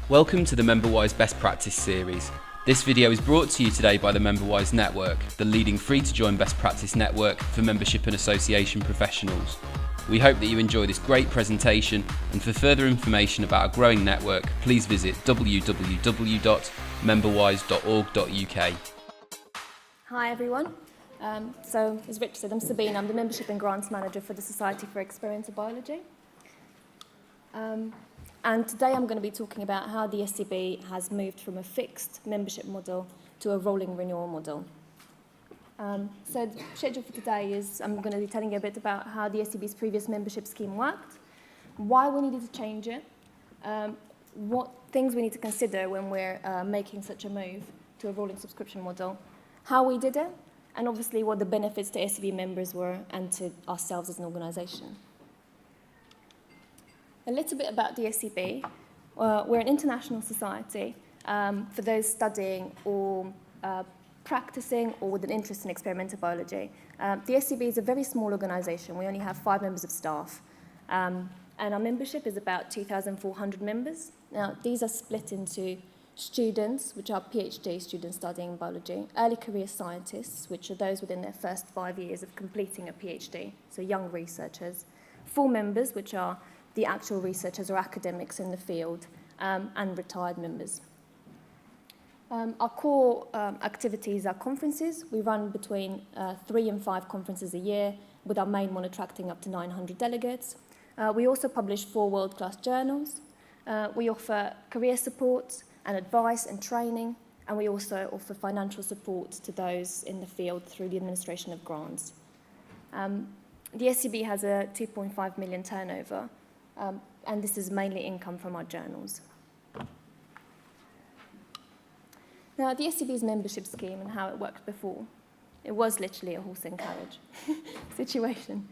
Welcome to the MemberWise Best Practice series. This video is brought to you today by the MemberWise Network, the leading free-to-join best practice network for membership and association professionals. We hope that you enjoy this great presentation, and for further information about our growing network, please visit www.memberwise.org.uk. Hi everyone. So as Rich said, I'm Sabine. I'm the Membership and Grants Manager for the Society for Experimental Biology. And today I'm going to be talking about how the SEB has moved from a fixed membership model to a rolling renewal model. So the schedule for today is I'm going to be telling you a bit about how the SEB's previous membership scheme worked, why we needed to change it, what things we need to consider when we're making such a move to a rolling subscription model, how we did it, and obviously what the benefits to SEB members were and to ourselves as an organisation. A little bit about the SEB. We're an international society for those studying or practicing or with an interest in experimental biology. The SEB is a very small organisation. We only have 5 members of staff. And our membership is about 2,400 members. Now, these are split into students, which are PhD students studying biology, early career scientists, which are those within their first 5 years of completing a PhD, so young researchers, full members, which are the actual researchers or academics in the field, and retired members. Our core activities are conferences. We run between 3 and 5 conferences a year, with our main one attracting up to 900 delegates. We also publish 4 world-class journals. We offer career support and advice and training, and we also offer financial support to those in the field through the administration of grants. The SEB has a 2.5 million turnover, and this is mainly income from our journals. Now, the SEB's membership scheme and how it worked before, it was literally a horse and carriage situation.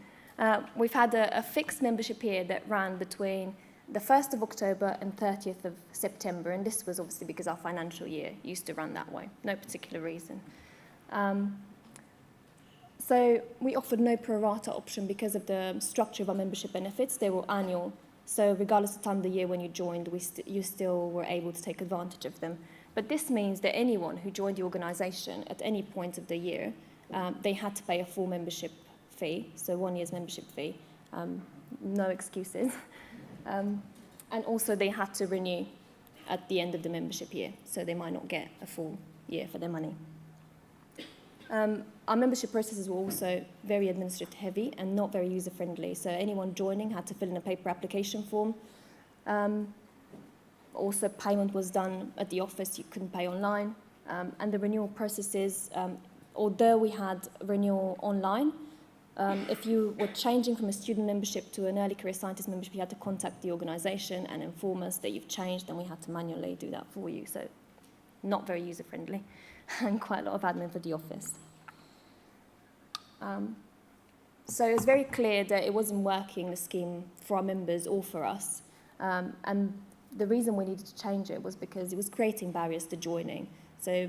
We've had a fixed membership year that ran between the 1st of October and 30th of September, and this was obviously because our financial year used to run that way, no particular reason. So we offered no pro rata option because of the structure of our membership benefits. They were annual, so regardless of the time of the year when you joined, you still were able to take advantage of them. But this means that anyone who joined the organisation at any point of the year, they had to pay a full membership fee, so 1 year's membership fee, no excuses. And also they had to renew at the end of the membership year, so they might not get a full year for their money. Our membership processes were also very administrative heavy and not very user-friendly, so anyone joining had to fill in a paper application form. Also, payment was done at the office, you couldn't pay online. And the renewal processes, although we had renewal online, if you were changing from a student membership to an early career scientist membership, you had to contact the organisation and inform us that you've changed, and we had to manually do that for you. So not very user-friendly and quite a lot of admin for the office. So it was very clear that it wasn't working, the scheme, for our members or for us. And the reason we needed to change it was because it was creating barriers to joining. So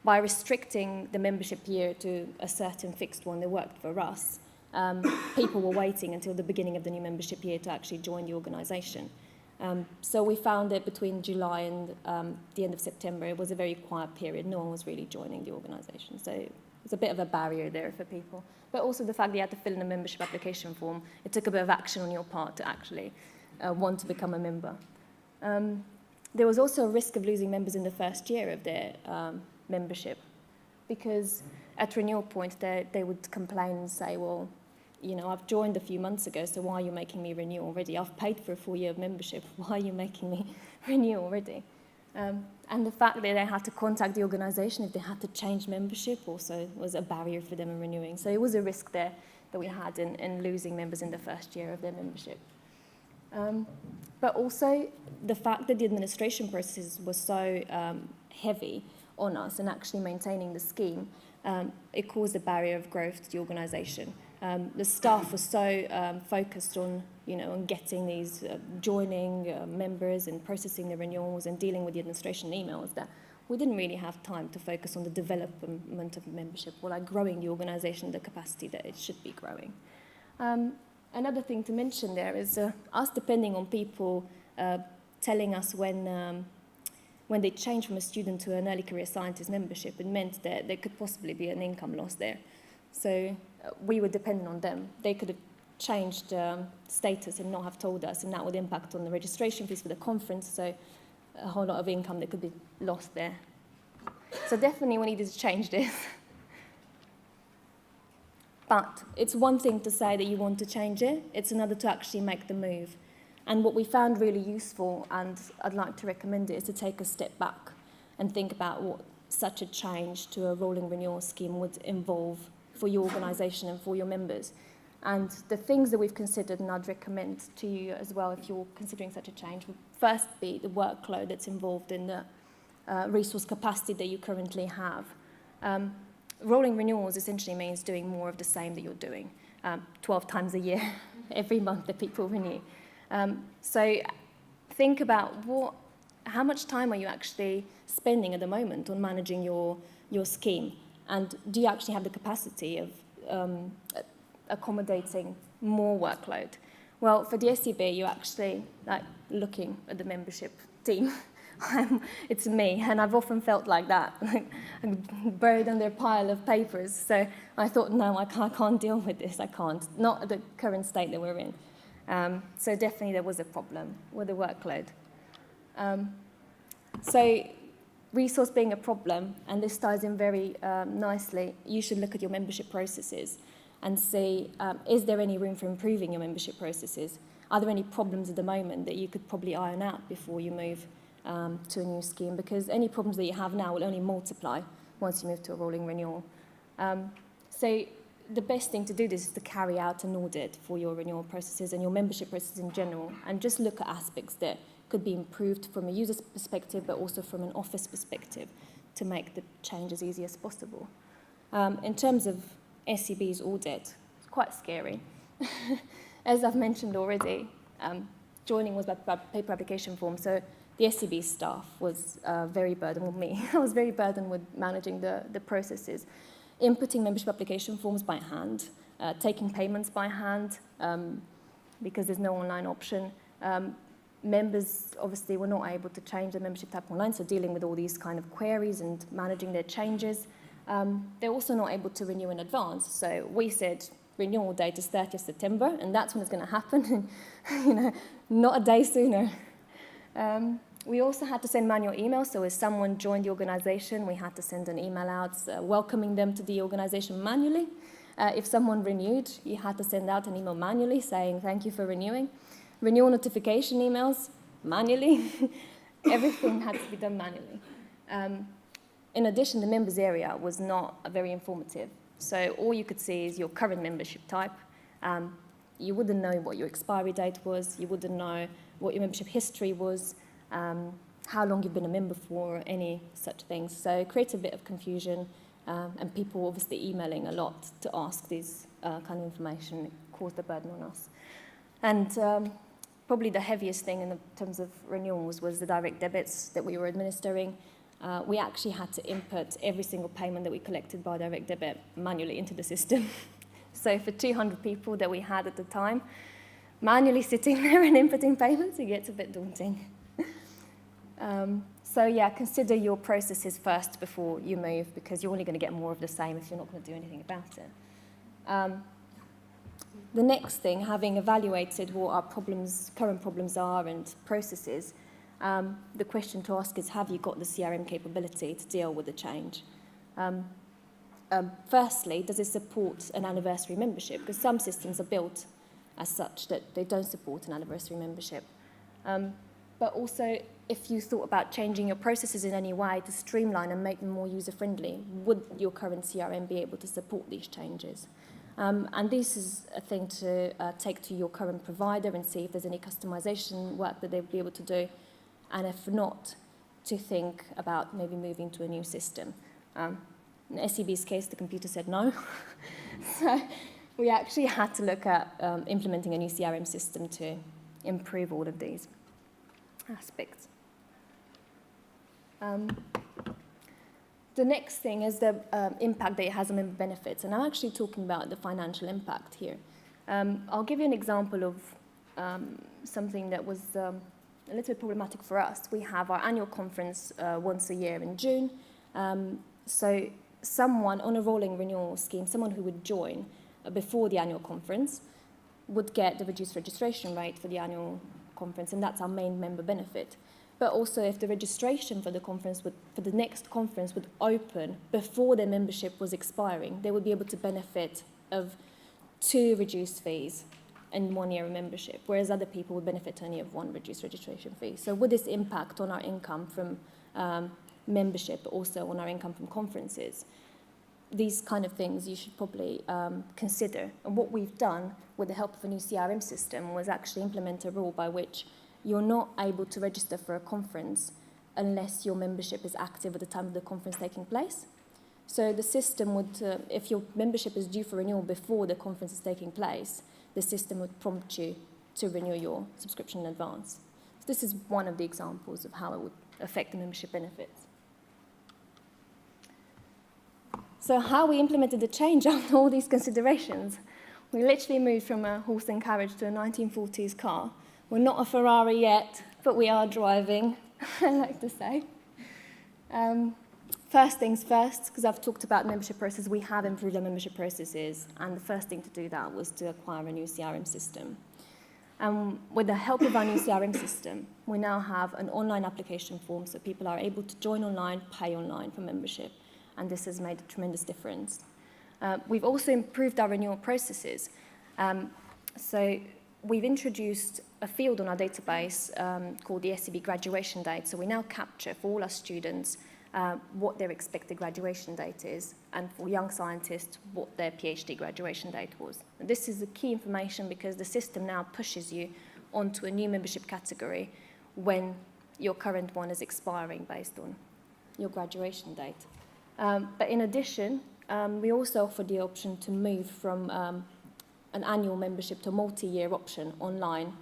by restricting the membership year to a certain fixed one that worked for us, people were waiting until the beginning of the new membership year to actually join the organisation. So we found that between July and the end of September, it was a very quiet period. No one was really joining the organisation. So it was a bit of a barrier there for people. But also the fact that you had to fill in a membership application form, it took a bit of action on your part to actually want to become a member. There was also a risk of losing members in the first year of their membership, because at renewal point they would complain and say, well, you know, I've joined a few months ago, so why are you making me renew already? I've paid for a full year of membership, why are you making me renew already? And the fact that they had to contact the organisation if they had to change membership also was a barrier for them in renewing. So it was a risk there that we had in losing members in the first year of their membership. But also the fact that the administration processes were so heavy on us and actually maintaining the scheme, it caused a barrier of growth to the organisation. The staff was so focused on, on getting these joining members and processing the renewals and dealing with the administration emails that we didn't really have time to focus on the development of membership or like growing the organisation the capacity that it should be growing. Another thing to mention there is us depending on people telling us when when they changed from a student to an early career scientist membership, it meant that there could possibly be an income loss there. So we were dependent on them. They could have changed status and not have told us, and that would impact on the registration fees for the conference, so a whole lot of income that could be lost there. So definitely we needed to change this. But it's one thing to say that you want to change it, it's another to actually make the move. And what we found really useful, and I'd like to recommend it, is to take a step back and think about what such a change to a rolling renewal scheme would involve for your organisation and for your members. And the things that we've considered, and I'd recommend to you as well if you're considering such a change, would first be the workload that's involved in the resource capacity that you currently have. Rolling renewals essentially means doing more of the same that you're doing, 12 times a year, every month that people renew. So think about how much time are you actually spending at the moment on managing your scheme, and do you actually have the capacity of accommodating more workload? Well, for the SEB, you're actually looking at the membership team. It's me, and I've often felt like that, I'm buried under a pile of papers. So I thought, no, I can't deal with this. I can't, not at the current state that we're in. So definitely there was a problem with the workload. So resource being a problem, and this ties in very nicely, you should look at your membership processes and see, is there any room for improving your membership processes? Are there any problems at the moment that you could probably iron out before you move to a new scheme? Because any problems that you have now will only multiply once you move to a rolling renewal. So the best thing to do this is to carry out an audit for your renewal processes and your membership processes in general, and just look at aspects that could be improved from a user's perspective, but also from an office perspective, to make the change as easy as possible. In terms of SEB's audit, it's quite scary. As I've mentioned already, joining was by paper application form, so the SEB staff was very burdened with me. I was very burdened with managing the processes, inputting membership application forms by hand, taking payments by hand, because there's no online option. Members obviously were not able to change their membership type online, so dealing with all these kind of queries and managing their changes. They're also not able to renew in advance. So we said renewal date is 30th September, and that's when it's going to happen, not a day sooner. We also had to send manual emails, so as someone joined the organisation, we had to send an email out welcoming them to the organisation manually. If someone renewed, you had to send out an email manually saying thank you for renewing. Renewal notification emails, manually. Everything had to be done manually. In addition, the members area was not very informative. So all you could see is your current membership type. You wouldn't know what your expiry date was. You wouldn't know what your membership history was, how long you've been a member for, or any such things. So it creates a bit of confusion, and people obviously emailing a lot to ask this kind of information. It caused a burden on us. And probably the heaviest thing in terms of renewals was the direct debits that we were administering. We actually had to input every single payment that we collected by direct debit manually into the system. So for 200 people that we had at the time, manually sitting there and inputting payments, it gets a bit daunting. So yeah, consider your processes first before you move, because you're only going to get more of the same if you're not going to do anything about it. The next thing, having evaluated what our current problems are and processes, the question to ask is, have you got the CRM capability to deal with the change? Firstly, does it support an anniversary membership? Because some systems are built as such that they don't support an anniversary membership. But also, if you thought about changing your processes in any way to streamline and make them more user-friendly, would your current CRM be able to support these changes? And this is a thing to take to your current provider and see if there's any customization work that they'll be able to do. And if not, to think about maybe moving to a new system. In SEB's case, the computer said no. So we actually had to look at implementing a new CRM system to improve all of these aspects. The next thing is the impact that it has on member benefits, and I'm actually talking about the financial impact here. I'll give you an example of something that was a little bit problematic for us. We have our annual conference once a year in June. So someone on a rolling renewal scheme, someone who would join before the annual conference, would get the reduced registration rate for the annual conference, and that's our main member benefit. But also, if the registration for the conference for the next conference would open before their membership was expiring, they would be able to benefit of 2 reduced fees and 1 year of membership, whereas other people would benefit only of 1 reduced registration fee. So would this impact on our income from membership, but also on our income from conferences? These kind of things you should probably consider. And what we've done with the help of a new CRM system was actually implement a rule by which you're not able to register for a conference unless your membership is active at the time of the conference taking place. So the system would, if your membership is due for renewal before the conference is taking place, the system would prompt you to renew your subscription in advance. So this is one of the examples of how it would affect the membership benefits. So how we implemented the change after all these considerations? We literally moved from a horse and carriage to a 1940s car. We're not a Ferrari yet, but we are driving, I like to say. First things first, because I've talked about membership process, we have improved our membership processes, and the first thing to do that was to acquire a new CRM system. With the help of our new CRM system, we now have an online application form, so people are able to join online, pay online for membership, and this has made a tremendous difference. We've also improved our renewal processes. So we've introduced a field on our database called the SEB graduation date. So we now capture for all our students what their expected graduation date is, and for young scientists, what their PhD graduation date was. And this is the key information because the system now pushes you onto a new membership category when your current one is expiring based on your graduation date. But in addition, we also offer the option to move from an annual membership to a multi-year option online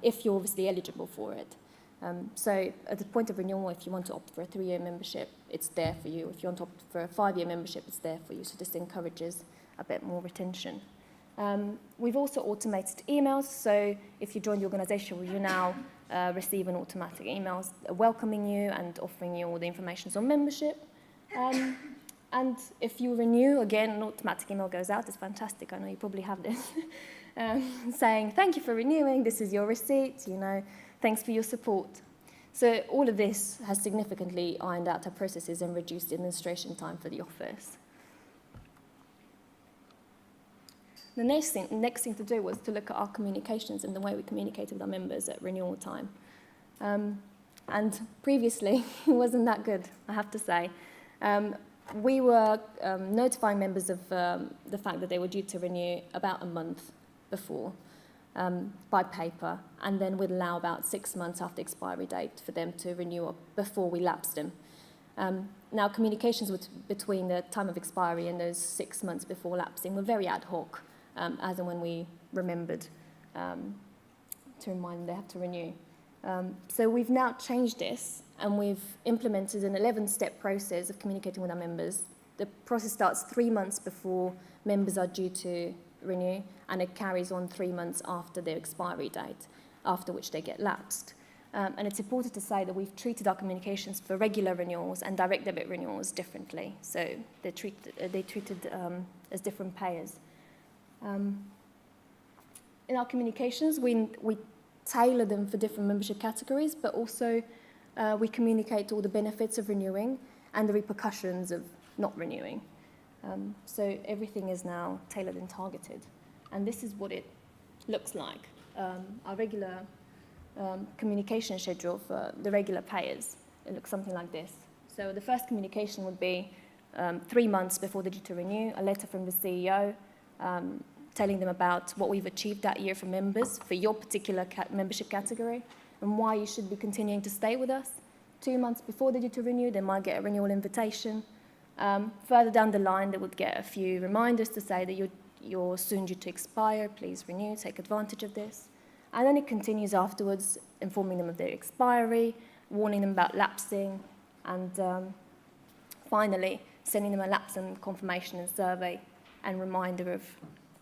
if you're obviously eligible for it. So at the point of renewal, if you want to opt for a 3-year membership, it's there for you. If you want to opt for a 5-year membership, it's there for you. So this encourages a bit more retention. We've also automated emails. So if you join the organisation, you now receive an automatic email welcoming you and offering you all the information on membership. And if you renew, again, an automatic email goes out. It's fantastic. I know you probably have this. Saying, thank you for renewing. This is your receipt. Thanks for your support. So all of this has significantly ironed out our processes and reduced administration time for the office. The next thing to do was to look at our communications and the way we communicated with our members at renewal time. And previously, it wasn't that good, I have to say. We were notifying members of the fact that they were due to renew about a month before by paper, and then we'd allow about 6 months after expiry date for them to renew before we lapsed them. Now, communications between the time of expiry and those 6 months before lapsing were very ad hoc, as and when we remembered to remind them they have to renew. So we've now changed this, and we've implemented an 11-step process of communicating with our members. The process starts 3 months before members are due to renew, and it carries on 3 months after their expiry date, after which they get lapsed. And it's important to say that we've treated our communications for regular renewals and direct debit renewals differently. So they're treated as different payers. In our communications, we tailor them for different membership categories, but also we communicate all the benefits of renewing and the repercussions of not renewing. So everything is now tailored and targeted. And this is what it looks like. Our regular communication schedule for the regular payers, it looks something like this. So the first communication would be 3 months before they're due to renew, a letter from the CEO telling them about what we've achieved that year for members for your particular membership category and why you should be continuing to stay with us. 2 months before they're due to renew, they might get a renewal invitation. Further down the line, they would get a few reminders to say that you're soon due to expire, please renew, take advantage of this. And then it continues afterwards, informing them of their expiry, warning them about lapsing, and finally, sending them a lapse and confirmation and survey and reminder of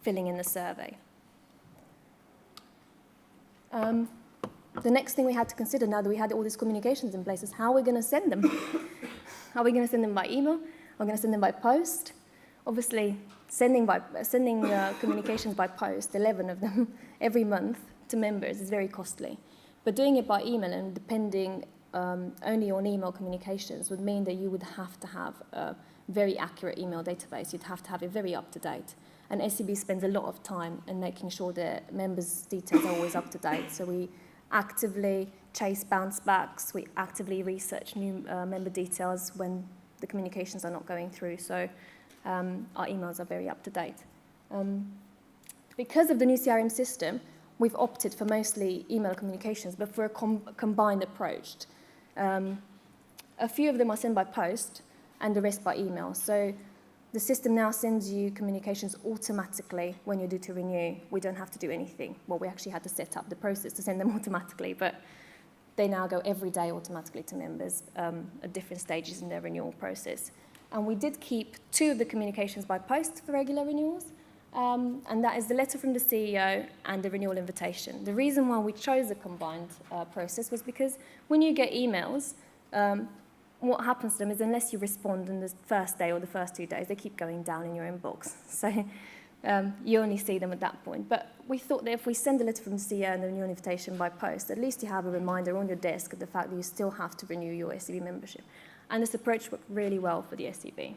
filling in the survey. The next thing we had to consider, now that we had all these communications in place, is how we're going to send them. Are we going to send them by email? Are we going to send them by post? Obviously, sending communications by post, 11 of them, every month to members is very costly. But doing it by email and depending only on email communications would mean that you would have to have a very accurate email database. You'd have to have it very up to date. And SEB spends a lot of time in making sure that members' details are always up to date. So we actively chase bounce backs. We actively research new member details when the communications are not going through. So our emails are very up to date. Because of the new CRM system, we've opted for mostly email communications, but for a combined approach. A few of them are sent by post and the rest by email. So the system now sends you communications automatically when you're due to renew. We don't have to do anything. Well, we actually had to set up the process to send them automatically, but they now go every day automatically to members at different stages in their renewal process. And we did keep 2 of the communications by post for regular renewals, and that is the letter from the CEO and the renewal invitation. The reason why we chose a combined process was because when you get emails, what happens to them is unless you respond in the first day or the first 2 days, they keep going down in your inbox. So you only see them at that point. But we thought that if we send a letter from the CEO and the renewal invitation by post, at least you have a reminder on your desk of the fact that you still have to renew your SEB membership. And this approach worked really well for the SEB.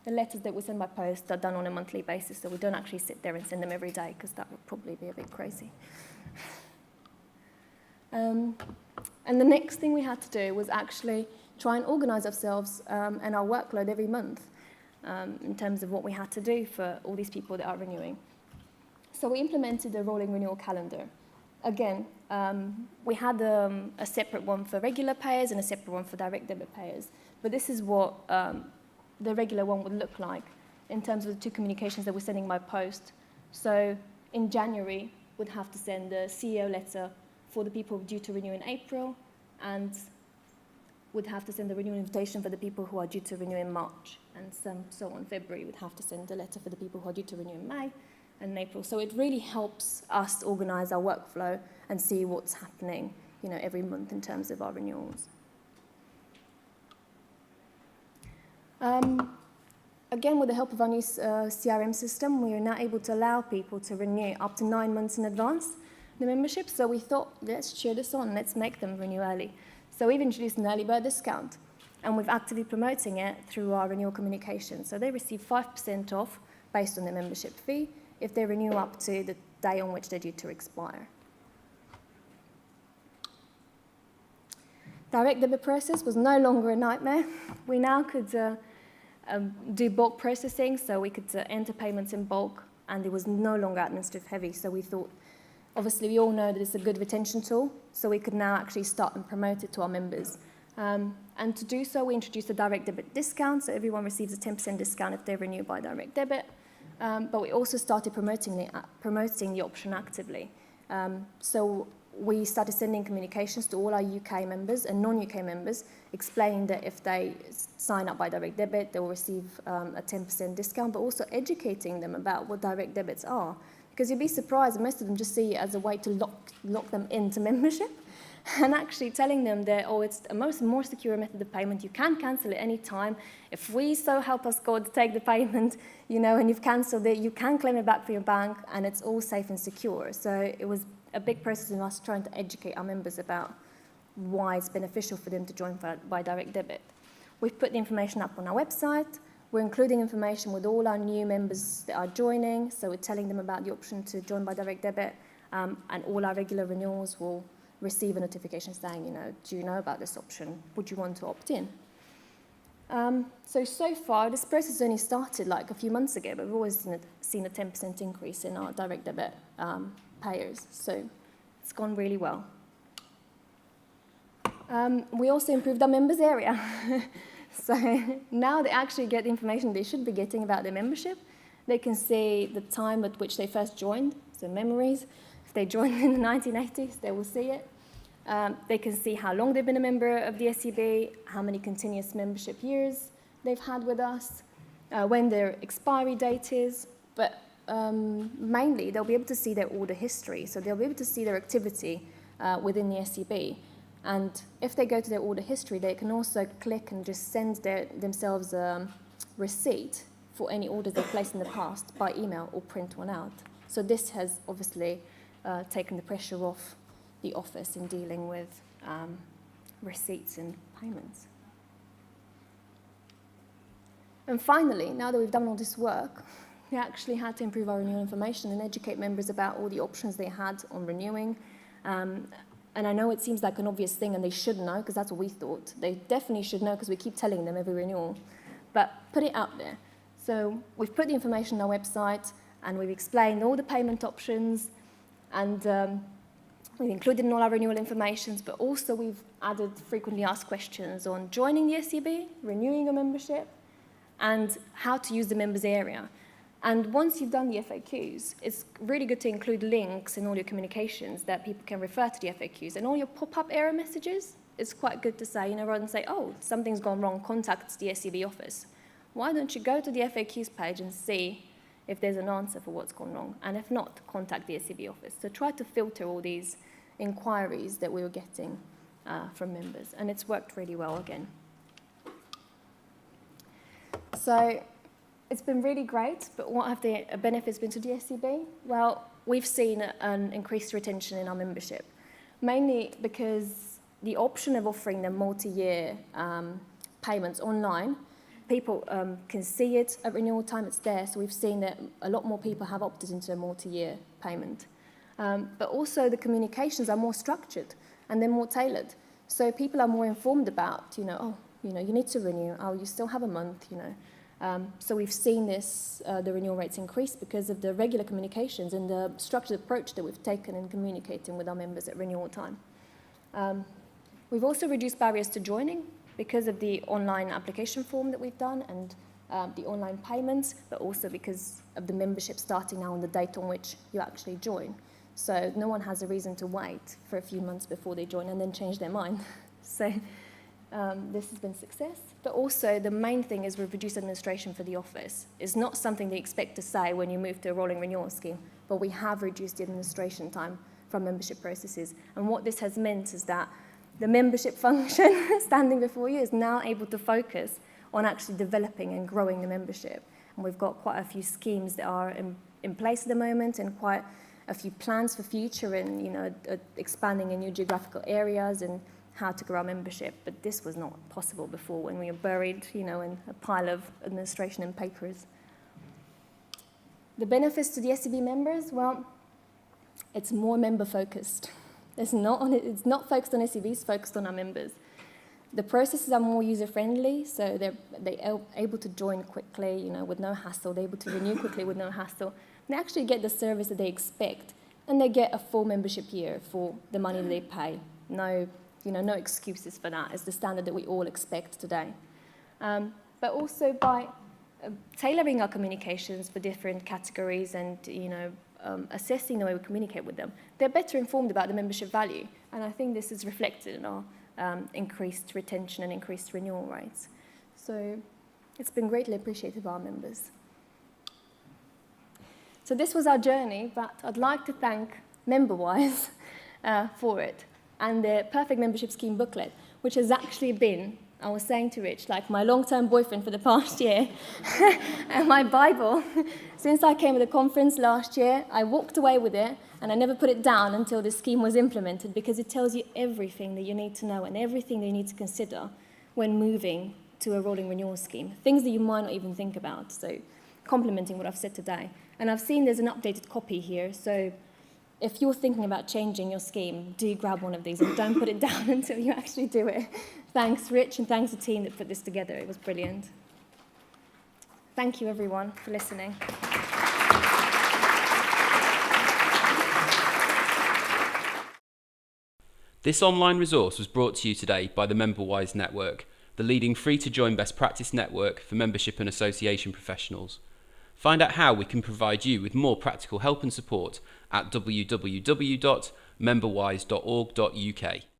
The letters that we send by post are done on a monthly basis, so we don't actually sit there and send them every day, because that would probably be a bit crazy. And the next thing we had to do was actually try and organise ourselves and our workload every month in terms of what we had to do for all these people that are renewing. So we implemented a rolling renewal calendar. Again, we had a separate one for regular payers and a separate one for direct debit payers. But this is what the regular one would look like in terms of the 2 communications that we're sending by post. So in January, we'd have to send a CEO letter for the people due to renew in April, and would have to send a renewal invitation for the people who are due to renew in March. And so on February, we'd have to send a letter for the people who are due to renew in May and April. So it really helps us organise our workflow and see what's happening, every month in terms of our renewals. Again, with the help of our new CRM system, we are now able to allow people to renew up to 9 months in advance the membership. So we thought, let's cheer this on, let's make them renew early. So we've introduced an early bird discount, and we've actively promoting it through our renewal communication. So they receive 5% off based on their membership fee if they renew up to the day on which they're due to expire. Direct debit process was no longer a nightmare. We now could do bulk processing, so we could enter payments in bulk, and it was no longer administrative heavy. So we thought, obviously we all know that it's a good retention tool, so we could now actually start and promote it to our members. And to do so, we introduced a direct debit discount, so everyone receives a 10% discount if they renew by direct debit. But we also started promoting the option actively. So we started sending communications to all our UK members and non-UK members, explaining that if they sign up by direct debit, they will receive a 10% discount, but also educating them about what direct debits are. Because you'd be surprised, most of them just see it as a way to lock them into membership, and actually telling them that, it's a more secure method of payment, you can cancel at any time. If we so help us God take the payment, and you've cancelled it, you can claim it back for your bank, and it's all safe and secure. So it was a big process in us trying to educate our members about why it's beneficial for them to join by direct debit. We've put the information up on our website. We're including information with all our new members that are joining, so we're telling them about the option to join by direct debit, and all our regular renewals will receive a notification saying, do you know about this option? Would you want to opt in? So far, this process only started like a few months ago, but we've always seen a 10% increase in our direct debit payers, so it's gone really well. We also improved our members area. So now they actually get the information they should be getting about their membership. They can see the time at which they first joined, so memories. If they joined in the 1980s, they will see it. They can see how long they've been a member of the SEB, how many continuous membership years they've had with us, when their expiry date is. But mainly they'll be able to see their order history. So they'll be able to see their activity within the SEB. And if they go to their order history, they can also click and just send themselves a receipt for any orders they've placed in the past by email or print one out. So this has obviously taken the pressure off the office in dealing with receipts and payments. And finally, now that we've done all this work, we actually had to improve our renewal information and educate members about all the options they had on renewing. And I know it seems like an obvious thing and they should know, because that's what we thought. They definitely should know because we keep telling them every renewal. But put it out there. So we've put the information on our website and we've explained all the payment options, and we've included in all our renewal information, but also we've added frequently asked questions on joining the SEB, renewing a membership, and how to use the members area. And once you've done the FAQs, it's really good to include links in all your communications that people can refer to the FAQs. And all your pop-up error messages, it's quite good to say, rather than say, oh, something's gone wrong, contact the SEB office. Why don't you go to the FAQs page and see if there's an answer for what's gone wrong? And if not, contact the SEB office. So try to filter all these inquiries that we were getting from members. And it's worked really well again. So it's been really great, but what have the benefits been to the SEB? Well, we've seen an increased retention in our membership, mainly because the option of offering them multi-year payments online, people can see it at renewal time, it's there, so we've seen that a lot more people have opted into a multi-year payment. But also the communications are more structured and they're more tailored. So people are more informed about, you need to renew, oh, you still have a month, So we've seen this, the renewal rates increase because of the regular communications and the structured approach that we've taken in communicating with our members at renewal time. We've also reduced barriers to joining because of the online application form that we've done and the online payments, but also because of the membership starting now on the date on which you actually join. So no one has a reason to wait for a few months before they join and then change their mind. So this has been a success. But also the main thing is we've reduced administration for the office. It's not something they expect to say when you move to a rolling renewal scheme, but we have reduced the administration time from membership processes. And what this has meant is that the membership function standing before you is now able to focus on actually developing and growing the membership. And we've got quite a few schemes that are in place at the moment and quite a few plans for future and expanding in new geographical areas and how to grow our membership. But this was not possible before when we were buried in a pile of administration and papers. The benefits to the SEB members, well, it's more member focused. It's not focused on SEB, it's focused on our members. The processes are more user-friendly, so they're able to join quickly, with no hassle. They're able to renew quickly with no hassle. They actually get the service that they expect, and they get a full membership year for the money that they pay. No excuses for that. It's the standard that we all expect today. But also by tailoring our communications for different categories and, assessing the way we communicate with them, they're better informed about the membership value. And I think this is reflected in our increased retention and increased renewal rates. So it's been greatly appreciated by our members. So this was our journey, but I'd like to thank MemberWise for it and the Perfect Membership Scheme booklet, which has actually been, I was saying to Rich, like my long-term boyfriend for the past year and my Bible. Since I came to the conference last year, I walked away with it and I never put it down until the scheme was implemented because it tells you everything that you need to know and everything that you need to consider when moving to a rolling renewal scheme, things that you might not even think about, so complementing what I've said today. And I've seen there's an updated copy here, so if you're thinking about changing your scheme, do grab one of these and don't put it down until you actually do it. Thanks, Rich, and thanks to the team that put this together. It was brilliant. Thank you, everyone, for listening. This online resource was brought to you today by the MemberWise Network, the leading free-to-join best practice network for membership and association professionals. Find out how we can provide you with more practical help and support at www.memberwise.org.uk.